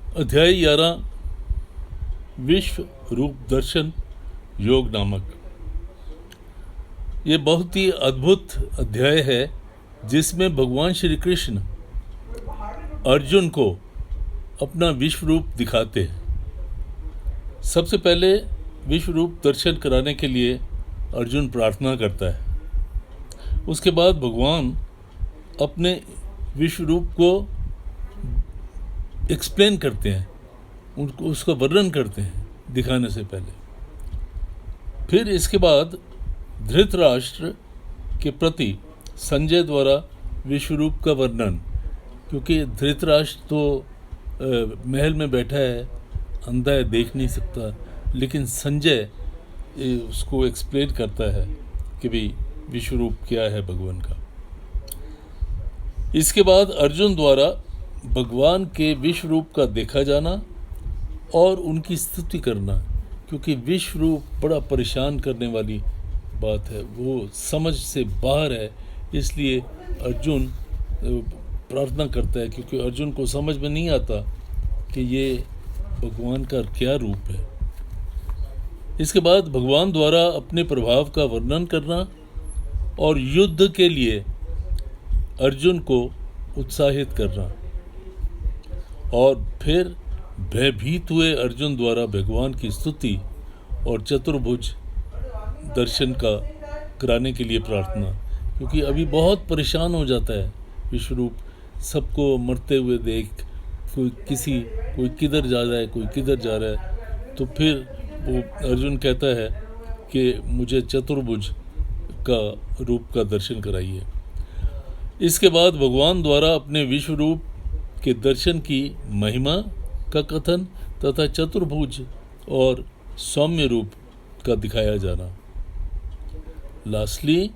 अध्याय 11 विश्व रूप दर्शन योग नामक। ये बहुत ही अद्भुत अध्याय है जिसमें भगवान श्री कृष्ण अर्जुन को अपना विश्व रूप दिखाते हैं। सबसे पहले विश्व रूप दर्शन कराने के लिए अर्जुन प्रार्थना करता है। उसके बाद भगवान अपने विश्व रूप को एक्सप्लेन करते हैं, उनको उसका वर्णन करते हैं दिखाने से पहले। फिर इसके बाद धृतराष्ट्र के प्रति संजय द्वारा विश्व रूप का वर्णन, क्योंकि धृतराष्ट्र तो महल में बैठा है, अंधा है, देख नहीं सकता, लेकिन संजय उसको एक्सप्लेन करता है कि भाई विश्व रूप क्या है भगवान का। इसके बाद अर्जुन द्वारा भगवान के विश्व रूप का देखा जाना और उनकी स्तुति करना, क्योंकि विश्व रूप बड़ा परेशान करने वाली बात है, वो समझ से बाहर है। इसलिए अर्जुन प्रार्थना करता है, क्योंकि अर्जुन को समझ में नहीं आता कि ये भगवान का क्या रूप है। इसके बाद भगवान द्वारा अपने प्रभाव का वर्णन करना और युद्ध के लिए अर्जुन को उत्साहित करना, और फिर भयभीत हुए अर्जुन द्वारा भगवान की स्तुति और चतुर्भुज दर्शन का कराने के लिए प्रार्थना, क्योंकि अभी बहुत परेशान हो जाता है विश्वरूप। सबको मरते हुए देख, कोई किधर जा रहा है, कोई किधर जा रहा है, तो फिर वो अर्जुन कहता है कि मुझे चतुर्भुज का रूप का दर्शन कराइए। इसके बाद भगवान द्वारा अपने विश्व रूप के दर्शन की महिमा का कथन तथा चतुर्भुज और सौम्य रूप का दिखाया जाना। लास्टली,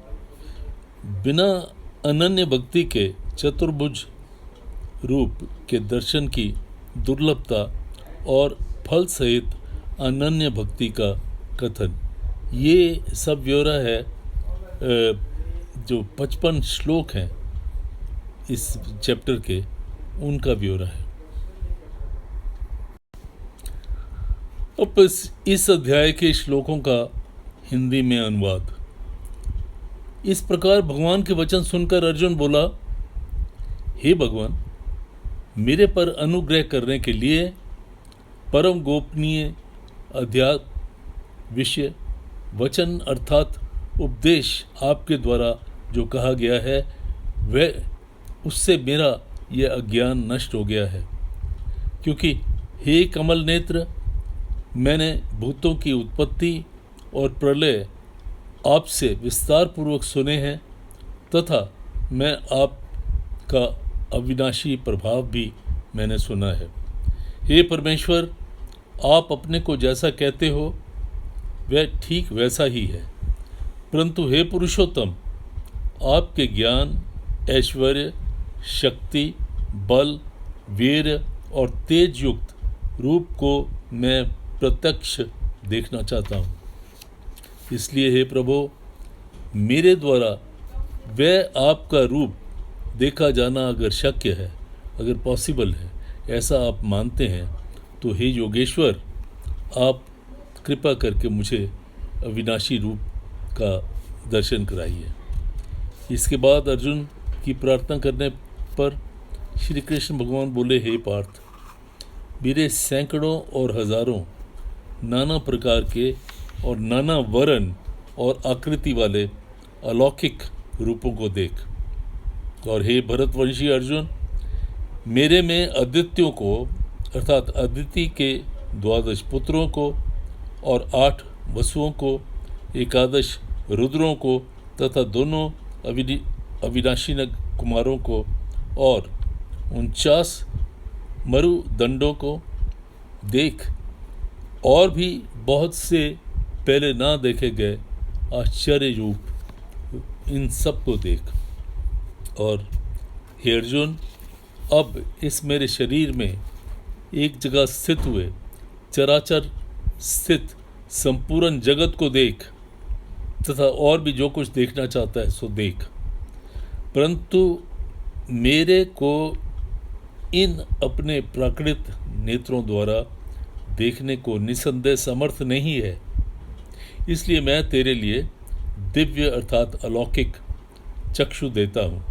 बिना अनन्य भक्ति के चतुर्भुज रूप के दर्शन की दुर्लभता और फल सहित अनन्य भक्ति का कथन। ये सब ब्यौरा है, जो 55 श्लोक हैं इस चैप्टर के, उनका ब्यौरा है। अब इस अध्याय के श्लोकों का हिंदी में अनुवाद। इस प्रकार भगवान के वचन सुनकर अर्जुन बोला, हे भगवान, मेरे पर अनुग्रह करने के लिए परम गोपनीय अध्यात्म विषय वचन अर्थात उपदेश आपके द्वारा जो कहा गया है, वह उससे मेरा यह अज्ञान नष्ट हो गया है। क्योंकि हे कमल नेत्र, मैंने भूतों की उत्पत्ति और प्रलय आपसे विस्तार पूर्वक सुने हैं, तथा मैं आपका अविनाशी प्रभाव भी मैंने सुना है। हे परमेश्वर, आप अपने को जैसा कहते हो वह ठीक वैसा ही है, परंतु हे पुरुषोत्तम, आपके ज्ञान, ऐश्वर्य, शक्ति, बल, वीर और तेज युक्त रूप को मैं प्रत्यक्ष देखना चाहता हूँ। इसलिए हे प्रभु, मेरे द्वारा वह आपका रूप देखा जाना अगर शक्य है, अगर पॉसिबल है, ऐसा आप मानते हैं, तो हे योगेश्वर, आप कृपा करके मुझे अविनाशी रूप का दर्शन कराइए। इसके बाद अर्जुन की प्रार्थना करने पर श्री कृष्ण भगवान बोले, हे पार्थ, मेरे सैकड़ों और हजारों नाना प्रकार के और नाना वर्ण और आकृति वाले अलौकिक रूपों को देख। और हे भरतवंशी अर्जुन, मेरे में अदित्यों को अर्थात अदिति के 12 पुत्रों को और 8 वसुओं को, 11 रुद्रों को तथा दोनों अविनाशी कुमारों को और 49 मरुदंडों को देख, और भी बहुत से पहले ना देखे गए आश्चर्य रूप, इन सब को देख। और हे अर्जुन, अब इस मेरे शरीर में एक जगह स्थित हुए चराचर स्थित संपूर्ण जगत को देख, तथा और भी जो कुछ देखना चाहता है सो देख, परंतु मेरे को इन अपने प्राकृत नेत्रों द्वारा देखने को निसंदेह समर्थ नहीं है, इसलिए मैं तेरे लिए दिव्य अर्थात अलौकिक चक्षु देता हूँ।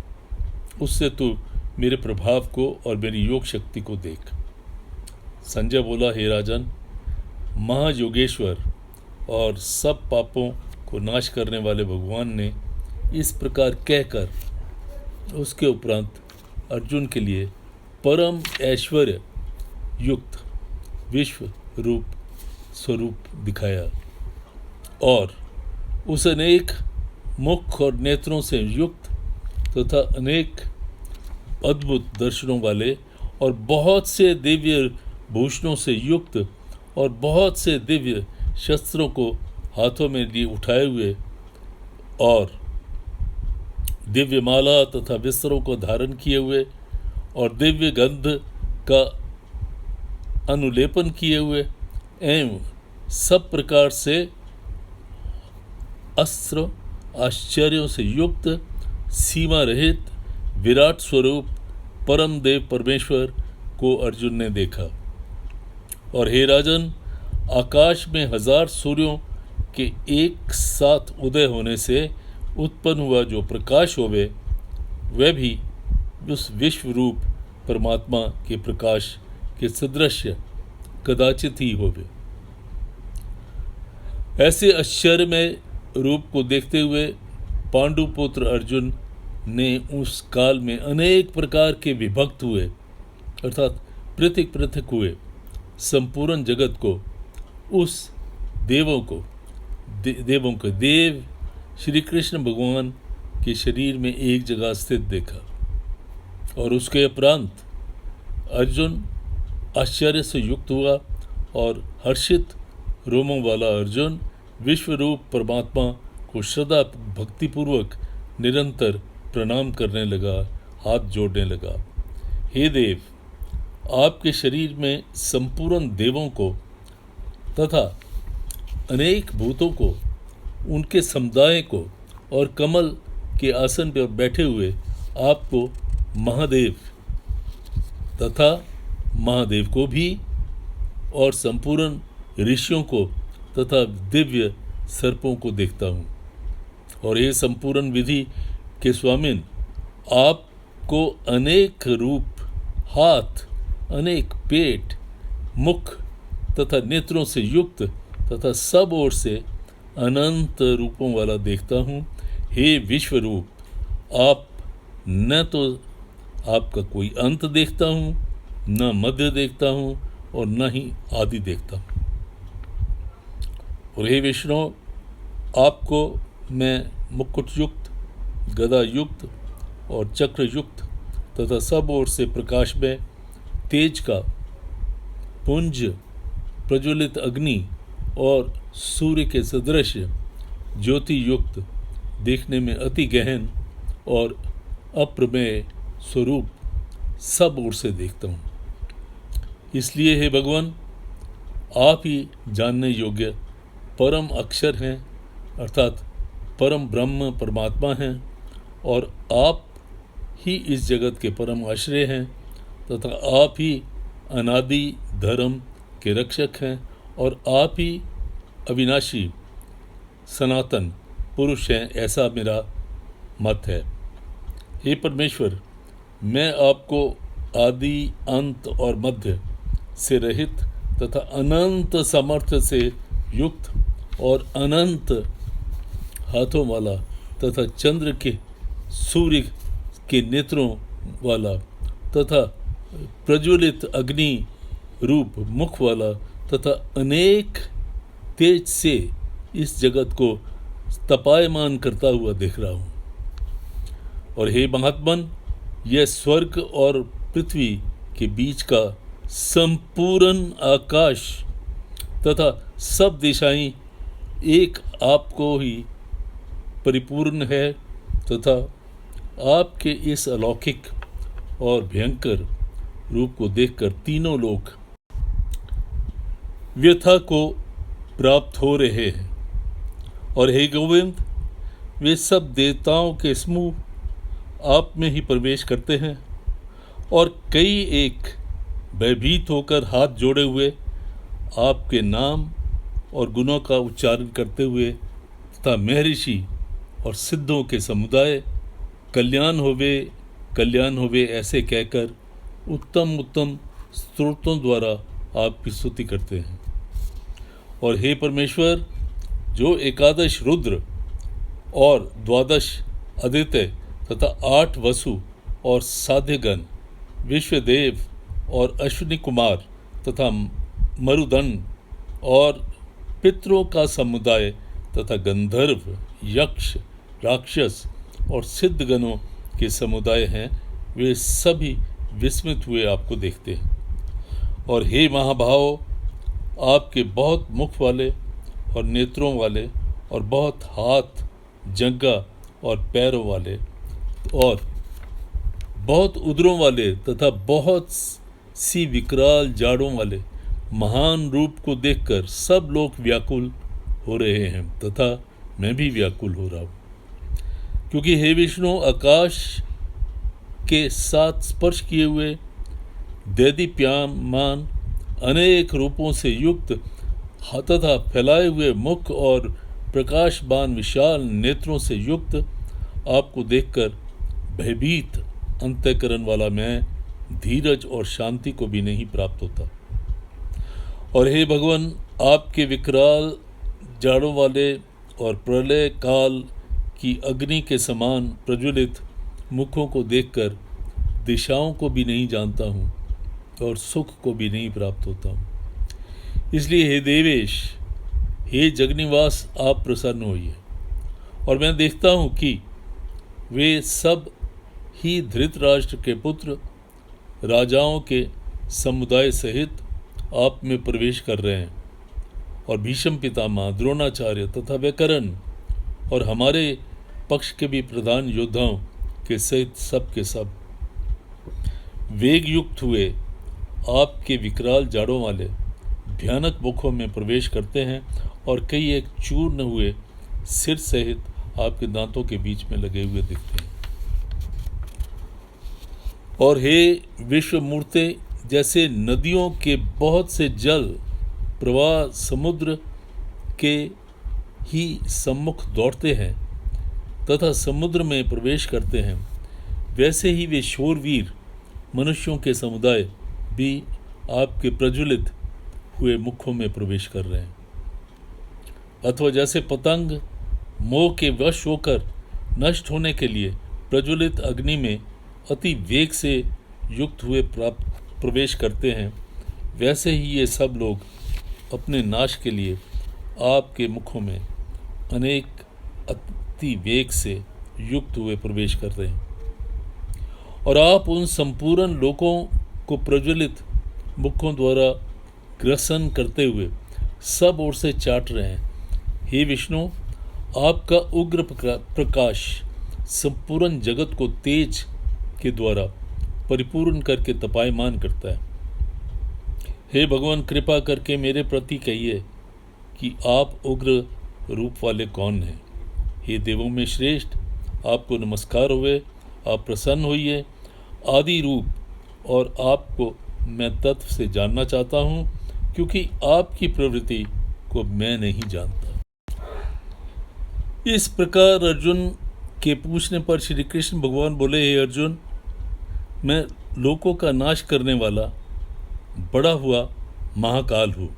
उससे तू मेरे प्रभाव को और मेरी योग शक्ति को देख। संजय बोला, हे राजन, महायोगेश्वर और सब पापों को नाश करने वाले भगवान ने इस प्रकार कहकर उसके उपरांत अर्जुन के लिए परम ऐश्वर्य युक्त विश्व रूप स्वरूप दिखाया और उस अनेक मुख और नेत्रों से युक्त तथा अनेक अद्भुत दर्शनों वाले और बहुत से दिव्य भूषणों से युक्त और बहुत से दिव्य शस्त्रों को हाथों में लिए उठाए हुए और दिव्य माला तथा वस्त्रों को धारण किए हुए और दिव्य गंध का अनुलेपन किए हुए एवं सब प्रकार से अस्त्र आश्चर्यों से युक्त सीमा रहित विराट स्वरूप परम देव परमेश्वर को अर्जुन ने देखा। और हे राजन, आकाश में 1000 सूर्यों के एक साथ उदय होने से उत्पन्न हुआ जो प्रकाश होवे, वह भी उस विश्व रूप परमात्मा के प्रकाश के सदृश कदाचित ही होवे। ऐसे आश्चर्यमय रूप को देखते हुए पांडुपुत्र अर्जुन ने उस काल में अनेक प्रकार के विभक्त हुए अर्थात पृथक पृथक हुए संपूर्ण जगत को उस देव श्री कृष्ण भगवान के शरीर में एक जगह स्थित देखा। और उसके उपरांत अर्जुन आश्चर्य से युक्त हुआ और हर्षित रोमों वाला अर्जुन विश्व रूप परमात्मा को श्रद्धा भक्तिपूर्वक निरंतर प्रणाम करने लगा, हाथ जोड़ने लगा। हे देव, आपके शरीर में संपूर्ण देवों को तथा अनेक भूतों को, उनके समुदाय को और कमल के आसन पर बैठे हुए आपको महादेव तथा महादेव को भी और संपूर्ण ऋषियों को तथा दिव्य सर्पों को देखता हूँ। और ये संपूर्ण विधि के स्वामिन, आपको अनेक रूप, हाथ, अनेक पेट, मुख तथा नेत्रों से युक्त तथा सब ओर से अनंत रूपों वाला देखता हूँ। हे विश्व रूप, आप न तो आपका कोई अंत देखता हूँ, न मध्य देखता हूँ और न ही आदि देखता हूँ। और हे विष्णु, आपको मैं मुकुट युक्त, गदा युक्त और चक्र युक्त तथा सब ओर से प्रकाश में तेज का पुंज, प्रज्वलित अग्नि और सूर्य के सदृश ज्योति युक्त, देखने में अति गहन और अप्रमेय स्वरूप सब ओर से देखता हूँ। इसलिए हे भगवान, आप ही जानने योग्य परम अक्षर हैं अर्थात परम ब्रह्म परमात्मा हैं और आप ही इस जगत के परम आश्रय हैं तथा आप ही अनादि धर्म के रक्षक हैं और आप ही अविनाशी सनातन पुरुष हैं, ऐसा मेरा मत है। हे परमेश्वर, मैं आपको आदि, अंत और मध्य से रहित तथा अनंत सामर्थ्य से युक्त और अनंत हाथों वाला तथा चंद्र के, सूर्य के नेत्रों वाला तथा प्रज्वलित अग्नि रूप मुख वाला तथा अनेक तेज से इस जगत को तपायमान करता हुआ देख रहा हूँ। और हे महात्मन, यह स्वर्ग और पृथ्वी के बीच का संपूर्ण आकाश तथा सब दिशाएं एक आपको ही परिपूर्ण है तथा आपके इस अलौकिक और भयंकर रूप को देखकर तीनों लोग व्यथा को प्राप्त हो रहे हैं। और हे गोविंद, वे सब देवताओं के समूह आप में ही प्रवेश करते हैं और कई एक भयभीत होकर हाथ जोड़े हुए आपके नाम और गुणों का उच्चारण करते हुए तथा महर्षि और सिद्धों के समुदाय कल्याण होवे ऐसे कहकर उत्तम उत्तम स्तोत्रों द्वारा आपकी स्तुति करते हैं। और हे परमेश्वर, जो एकादश रुद्र और द्वादश आदित्य तथा 8 वसु और साध्यगण, विश्वदेव और अश्विनी कुमार तथा मरुदंड और पितरों का समुदाय तथा गंधर्व, यक्ष, राक्षस और सिद्धगणों के समुदाय हैं, वे सभी विस्मित हुए आपको देखते हैं। और हे महाभाव, आपके बहुत मुख वाले और नेत्रों वाले और बहुत हाथ, जंघा और पैरों वाले और बहुत उदरों वाले तथा बहुत सी विकराल जाड़ों वाले महान रूप को देखकर सब लोग व्याकुल हो रहे हैं तथा मैं भी व्याकुल हो रहा हूँ। क्योंकि हे विष्णु, आकाश के साथ स्पर्श किए हुए दैदीप्यमान अनेक रूपों से युक्त तथा फैलाए हुए मुख और प्रकाशमान विशाल नेत्रों से युक्त आपको देखकर भयभीत अंतःकरण वाला मैं धीरज और शांति को भी नहीं प्राप्त होता। और हे भगवान, आपके विकराल जाड़ों वाले और प्रलय काल की अग्नि के समान प्रज्वलित मुखों को देखकर दिशाओं को भी नहीं जानता हूँ और सुख को भी नहीं प्राप्त होता हूँ। इसलिए हे देवेश, हे जगनिवास, आप प्रसन्न होइए। और मैं देखता हूँ कि वे सब ही धृतराष्ट्र के पुत्र राजाओं के समुदाय सहित आप में प्रवेश कर रहे हैं, और भीष्म पितामह, द्रोणाचार्य तथा व्याकरण और हमारे पक्ष के भी प्रधान योद्धाओं के सहित सब के सब वेग युक्त हुए आपके विकराल जाड़ों वाले भयानक मुखों में प्रवेश करते हैं और कई एक चूर्ण हुए सिर सहित आपके दांतों के बीच में लगे हुए दिखते हैं। और हे विश्वमूर्ते, जैसे नदियों के बहुत से जल प्रवाह समुद्र के ही सम्मुख दौड़ते हैं तथा समुद्र में प्रवेश करते हैं, वैसे ही वे शूरवीर मनुष्यों के समुदाय भी आपके प्रज्वलित हुए मुखों में प्रवेश कर रहे हैं। अथवा जैसे पतंग मोह के वश होकर नष्ट होने के लिए प्रज्वलित अग्नि में अति वेग से युक्त हुए प्रवेश करते हैं, वैसे ही ये सब लोग अपने नाश के लिए आपके मुखों में अनेक अति वेग से युक्त हुए प्रवेश कर रहे हैं। और आप उन संपूर्ण लोगों को प्रज्वलित मुखों द्वारा ग्रसन करते हुए सब ओर से चाट रहे हैं। हे विष्णु, आपका उग्र प्रकाश संपूर्ण जगत को तेज के द्वारा परिपूर्ण करके तपायमान करता है। हे भगवान, कृपा करके मेरे प्रति कहिए कि आप उग्र रूप वाले कौन हैं। हे देवों में श्रेष्ठ, आपको नमस्कार हुए, आप प्रसन्न होइए। आदि रूप और आपको मैं तत्व से जानना चाहता हूँ, क्योंकि आपकी प्रवृत्ति को मैं नहीं जानता। इस प्रकार अर्जुन के पूछने पर श्री कृष्ण भगवान बोले, हे अर्जुन, मैं लोकों का नाश करने वाला बड़ा हुआ महाकाल हूँ।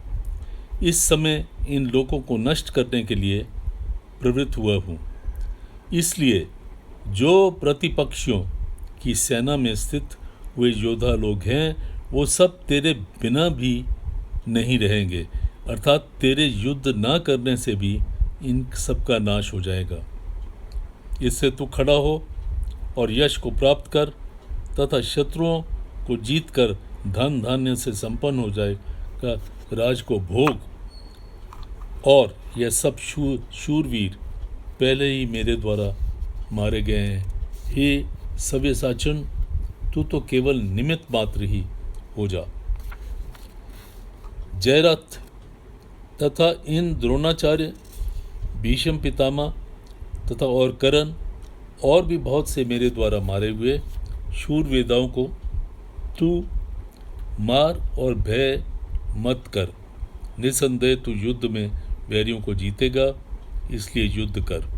इस समय इन लोकों को नष्ट करने के लिए प्रवृत्त हुआ हूँ। इसलिए जो प्रतिपक्षियों की सेना में स्थित हुए योद्धा लोग हैं, वो सब तेरे बिना भी नहीं रहेंगे, अर्थात तेरे युद्ध ना करने से भी इन सब का नाश हो जाएगा। इससे तू खड़ा हो और यश को प्राप्त कर तथा शत्रुओं को जीतकर धन धान्य से संपन्न हो जाएगा, राज को भोग। और यह सब शूरवीर पहले ही मेरे द्वारा मारे गए हैं। हे सव्यसाचन, तू तो केवल निमित्त मात्र ही हो जा। जयरथ तथा इन द्रोणाचार्य, भीष्म पितामह तथा और करण और भी बहुत से मेरे द्वारा मारे हुए शूरवेदाओं को तू मार और भय मत कर, निसंदेह तू युद्ध में बैरियों को जीतेगा, इसलिए युद्ध कर।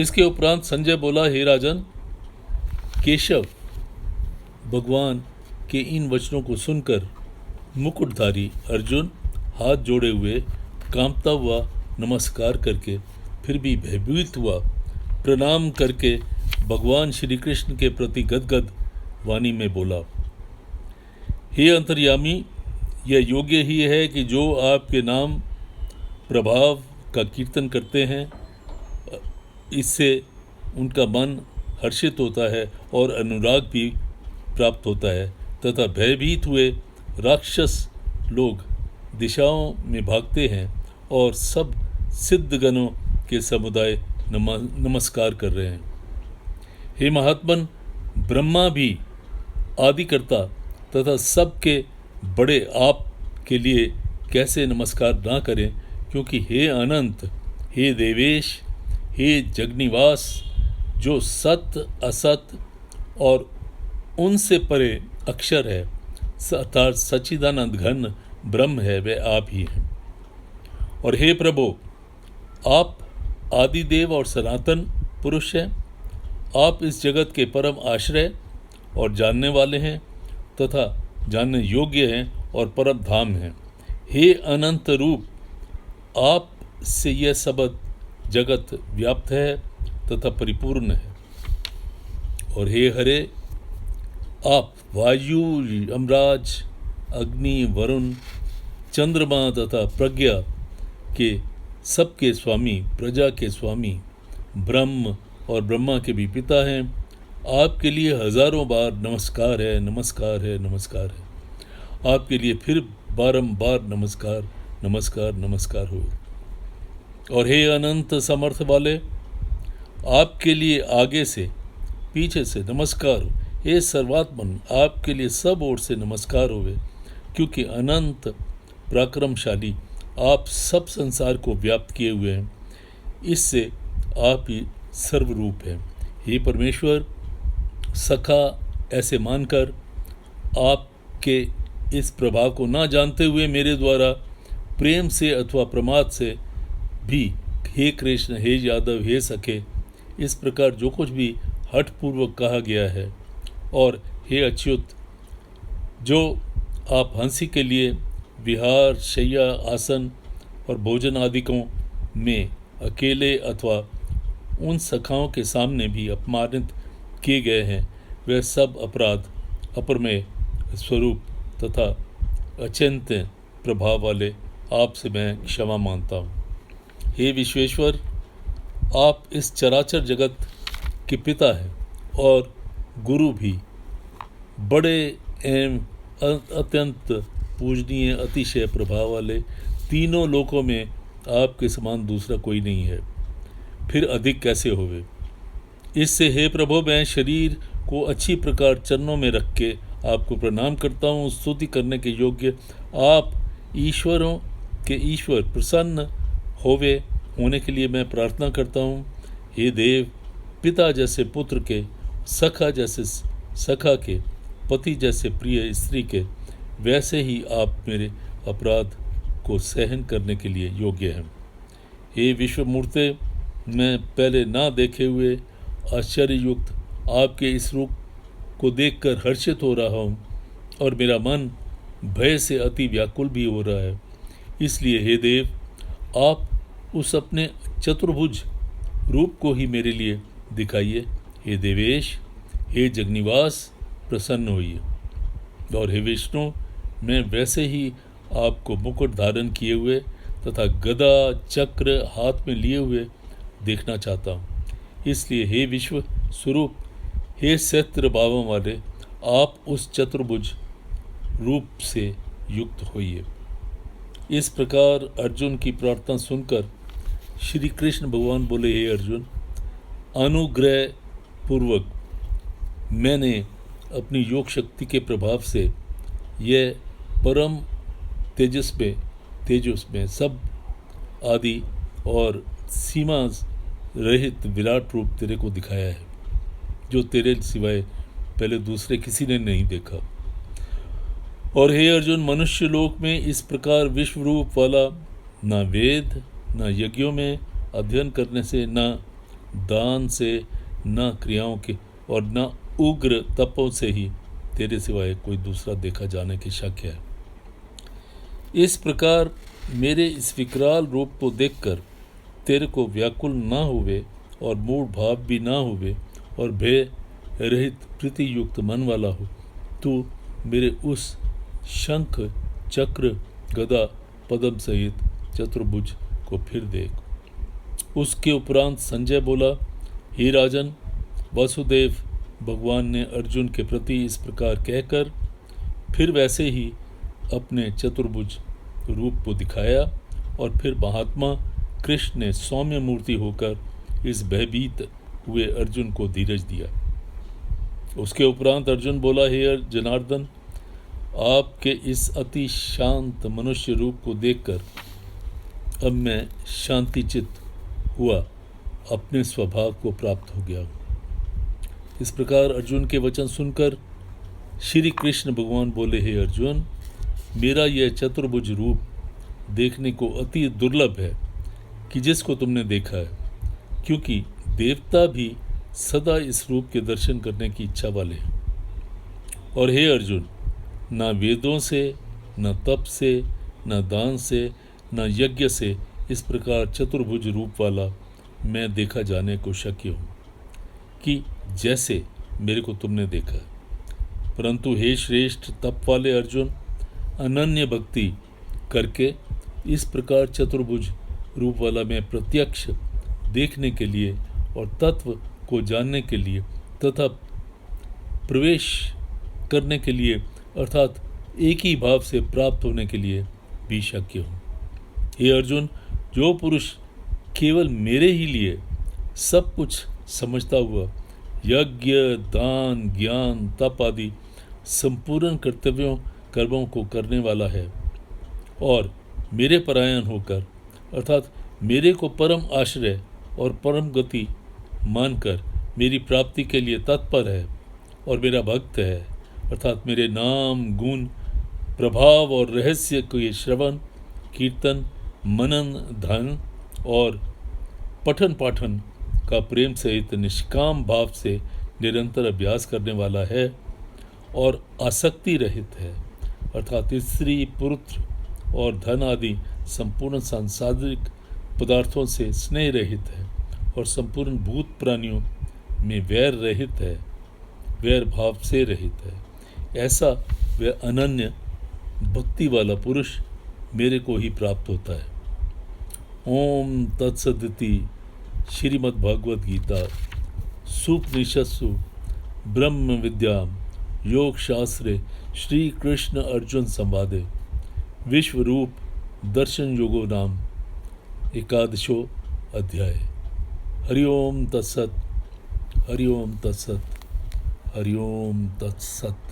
इसके उपरांत संजय बोला, हे राजन, केशव भगवान के इन वचनों को सुनकर मुकुटधारी अर्जुन हाथ जोड़े हुए कांपता हुआ नमस्कार करके फिर भी भयभीत हुआ प्रणाम करके भगवान श्री कृष्ण के प्रति गदगद वाणी में बोला, हे अंतर्यामी, यह योग्य ही है कि जो आपके नाम प्रभाव का कीर्तन करते हैं, इससे उनका मन हर्षित होता है और अनुराग भी प्राप्त होता है, तथा भयभीत हुए राक्षस लोग दिशाओं में भागते हैं और सब सिद्धगणों के समुदाय नमस्कार कर रहे हैं। हे महात्मन, ब्रह्मा भी आदिकर्ता तथा सबके बड़े आप के लिए कैसे नमस्कार ना करें, क्योंकि हे अनंत, हे देवेश, हे जगनिवास, जो सत असत और उनसे परे अक्षर है अर्थात सच्चिदानंद घन ब्रह्म है, वह आप ही हैं। और हे प्रभु, आप आदिदेव और सनातन पुरुष हैं, आप इस जगत के परम आश्रय और जानने वाले हैं तथा जानने योग्य हैं और परम धाम हैं। हे अनंत रूप, आप से यह सब जगत व्याप्त है तथा परिपूर्ण है। और हे हरे, आप वायु, यमराज, अग्नि, वरुण, चंद्रमा तथा प्रज्ञा के सबके स्वामी, प्रजा के स्वामी, ब्रह्म और ब्रह्मा के भी पिता हैं। आपके लिए हजारों बार नमस्कार है, नमस्कार है, नमस्कार है। आपके लिए फिर बारंबार नमस्कार, नमस्कार, नमस्कार हो। और हे अनंत समर्थ वाले, आपके लिए आगे से पीछे से नमस्कार हो। हे सर्वात्मन, आपके लिए सब ओर से नमस्कार होवे, क्योंकि अनंत पराक्रमशाली आप सब संसार को व्याप्त किए हुए हैं, इससे आप ही सर्वरूप हैं। हे परमेश्वर, सखा ऐसे मानकर आपके इस प्रभाव को ना जानते हुए मेरे द्वारा प्रेम से अथवा प्रमाद से भी हे कृष्ण, हे यादव, हे सखे, इस प्रकार जो कुछ भी हठपूर्वक कहा गया है, और हे अच्युत, जो आप हंसी के लिए विहार, शैया, आसन और भोजन आदिकों में अकेले अथवा उन सखाओं के सामने भी अपमानित किए गए हैं, वह सब अपराध अपरमेय स्वरूप तथा अचिंत्य प्रभाव वाले आपसे मैं क्षमा मांगता हूँ। हे विश्वेश्वर, आप इस चराचर जगत के पिता हैं और गुरु भी, बड़े एवं अत्यंत पूजनीय, अतिशय प्रभाव वाले, तीनों लोकों में आपके समान दूसरा कोई नहीं है, फिर अधिक कैसे होवे। इससे हे प्रभु, मैं शरीर को अच्छी प्रकार चरणों में रख के आपको प्रणाम करता हूँ। स्तुति करने के योग्य आप ईश्वरों के ईश्वर प्रसन्न होने के लिए मैं प्रार्थना करता हूँ। हे देव, पिता जैसे पुत्र के, सखा जैसे सखा के, पति जैसे प्रिय स्त्री के, वैसे ही आप मेरे अपराध को सहन करने के लिए योग्य हैं। हे विश्वमूर्ते, मैं पहले ना देखे हुए आश्चर्ययुक्त आपके इस रूप को देखकर हर्षित हो रहा हूँ और मेरा मन भय से अति व्याकुल भी हो रहा है। इसलिए हे देव, आप उस अपने चतुर्भुज रूप को ही मेरे लिए दिखाइए। हे देवेश, हे जगनिवास, प्रसन्न होइए। और हे विष्णु, मैं वैसे ही आपको मुकुट धारण किए हुए तथा गदा चक्र हाथ में लिए हुए देखना चाहता हूँ। इसलिए हे विश्व स्वरूप, हे सहस्त्र भावों वाले, आप उस चतुर्भुज रूप से युक्त होइए। इस प्रकार अर्जुन की प्रार्थना सुनकर श्री कृष्ण भगवान बोले, हे अर्जुन, अनुग्रह पूर्वक मैंने अपनी योग शक्ति के प्रभाव से यह परम तेजस में सब आदि और सीमा रहित विराट रूप तेरे को दिखाया है, जो तेरे सिवाय पहले दूसरे किसी ने नहीं देखा। और हे अर्जुन, मनुष्य लोक में इस प्रकार विश्व रूप वाला ना वेद, ना यज्ञों में अध्ययन करने से, ना दान से, ना क्रियाओं के और ना उग्र तपों से ही तेरे सिवाय कोई दूसरा देखा जाने की शक्य है। इस प्रकार मेरे इस विकराल रूप को देखकर तेरे को व्याकुल ना हुए और मूढ़ भाव भी ना हुए और भय रहित प्रीति युक्त मन वाला हो, तू मेरे उस शंख चक्र गदा पद्म सहित चतुर्भुज को फिर देख। उसके उपरांत संजय बोला, हे राजन, वासुदेव भगवान ने अर्जुन के प्रति इस प्रकार कहकर फिर वैसे ही अपने चतुर्भुज रूप को दिखाया और फिर महात्मा कृष्ण ने सौम्य मूर्ति होकर इस भयभीत हुए अर्जुन को धीरज दिया। उसके उपरांत अर्जुन बोला, हे जनार्दन, आपके इस अति शांत मनुष्य रूप को देखकर अब मैं शांतिचित्त हुआ अपने स्वभाव को प्राप्त हो गया हूँ। इस प्रकार अर्जुन के वचन सुनकर श्री कृष्ण भगवान बोले, हे अर्जुन, मेरा यह चतुर्भुज रूप देखने को अति दुर्लभ है कि जिसको तुमने देखा है, क्योंकि देवता भी सदा इस रूप के दर्शन करने की इच्छा वाले हैं। और हे अर्जुन, ना वेदों से, न तप से, न दान से, न यज्ञ से इस प्रकार चतुर्भुज रूप वाला मैं देखा जाने को शक्य हूँ कि जैसे मेरे को तुमने देखा है। परंतु हे श्रेष्ठ तप वाले अर्जुन, अनन्य भक्ति करके इस प्रकार चतुर्भुज रूप वाला मैं प्रत्यक्ष देखने के लिए और तत्व को जानने के लिए तथा प्रवेश करने के लिए अर्थात एक ही भाव से प्राप्त होने के लिए भी शक्य हूँ। हे अर्जुन, जो पुरुष केवल मेरे ही लिए सब कुछ समझता हुआ यज्ञ, दान, ज्ञान, तप आदि संपूर्ण कर्मों को करने वाला है और मेरे परायण होकर अर्थात मेरे को परम आश्रय और परम गति मानकर मेरी प्राप्ति के लिए तत्पर है और मेरा भक्त है, अर्थात मेरे नाम, गुण, प्रभाव और रहस्य के श्रवण, कीर्तन, मनन, ध्यान और पठन पाठन का प्रेम सहित निष्काम भाव से निरंतर अभ्यास करने वाला है और आसक्ति रहित है, अर्थात स्त्री, पुत्र और धन आदि संपूर्ण सांसारिक पदार्थों से स्नेह रहित है और संपूर्ण भूत प्राणियों में वैर रहित है, वैर भाव से रहित है। ऐसा वह अनन्य भक्ति वाला पुरुष मेरे को ही प्राप्त होता है। ओम तत्सदिति श्रीमद् भगवद गीता सुपनिषत्सु ब्रह्म विद्या योग शास्त्रे श्री कृष्ण अर्जुन संवादे विश्व रूप दर्शन योगो नाम एकादशो अध्याय। हरि ओम तत्सत, हरि ओम तत्सत, हरि ओम तत्सत।